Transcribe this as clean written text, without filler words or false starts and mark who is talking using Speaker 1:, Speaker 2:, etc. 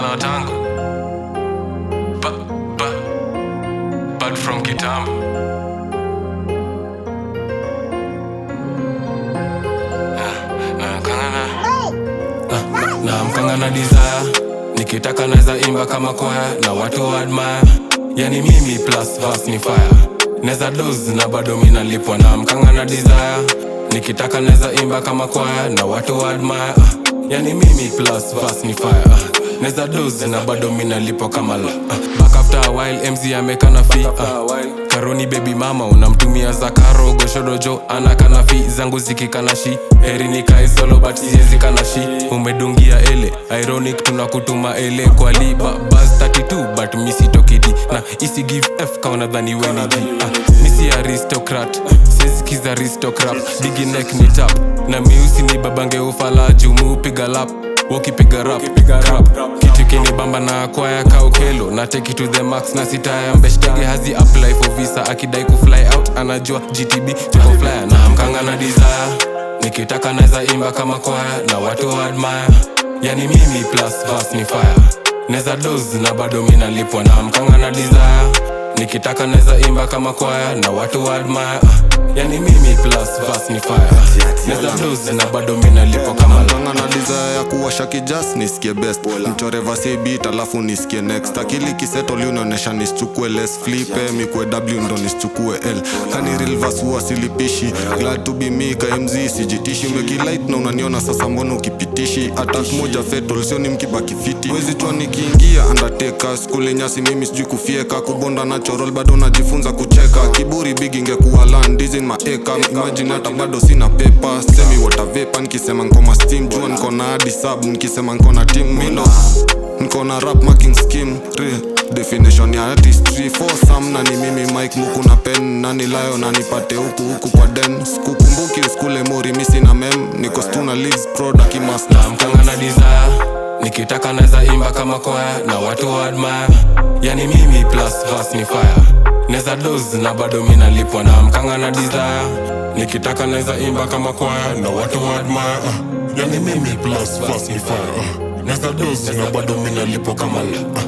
Speaker 1: na tango Bad from kitambo. Na mkanga na desire, nikitaka naeza imba kama kwaya na watu wa admire. Yani mimi plus verse ni fire, neza doze na bado mina lipwa. Na mkanga na desire, nikitaka naeza imba kama kwaya na watu wa admire. Yani mimi plus verse ni fire, neza doze na bado mina lipwa kama la. Back after a while MZ amekana fi Karoni baby mama unamtumia za karo. Goshodojo anakana fi zangu zikikanashi. Heri nikae solo but siezi kanashi. Umedungia ele ironic tunakutuma ele kwa liba buzz 32 but misi tokidi. Na isi give F kauna dhani weni G. Misi aristocrat siezi kiza aristocrat. Bigi neck ni tap na miusi ni babange ufala jumu piga lap. Wokipiga rap kitu kini bamba na kwaya kaukelo. Na take it to the max na sitaya mbeshtege hazi apply for visa. Akidai kufly out anajua GTB tuko flyer. Na mkanga na desire, nikitaka naeza imba kama kwaya na watu wa admire. Yani mimi plus verse ni fire, neza doze na bado mina lipwa. Na mkanga na desire, nikitaka naeza imba kama kwaya na watu wa admire. Yani mimi plus verse ni fire, neza doze na bado mina lipwa kama la.
Speaker 2: Mkanga na desire ya kuwasha kijas nisikie best. Mchore verse beat alafu nisikie next. Akili kiseto liunaonesha nisichukue less. Flipe mikwe W ndo nisichukue L. Kani real verse huwa silipishi. Glad to be me ka MZ sijitishi. Umekilight na unaniona sasa mbono ukipitishi. Attack moja fatal sio ni mkibaki fiti. Wezi jua nikiingia undertaker. Skule nyasi mimi sijui kufieka. Kubonda natural bado najifunza kucheka. Kiburi big ingekuwa land is in my eka. Imagine hata bado sina paper. Semi water vapor nikisema nkoma steam. Jua nkona hadi sub nikisema nkona team. Mindo nkona rap marking scheme. Definition ya artistry for some. Na ni mimi mic muku na pen. Na ni layo na nipate huku kwa den. Sikukumbuki skule mori misi na mem. Niko stuna leaves product imaster.
Speaker 1: Na mkanga na desire, nikitaka naeza imba kama kwaya na watu wa admire. Yani mimi plus verse ni fire, neza doze na bado mina lipwa. Na mkanga na desire, nikitaka naeza imba kama kwaya na watu wa admire. Yani mimi plus verse ni fire, neza doze na bado mina lipwa kama la.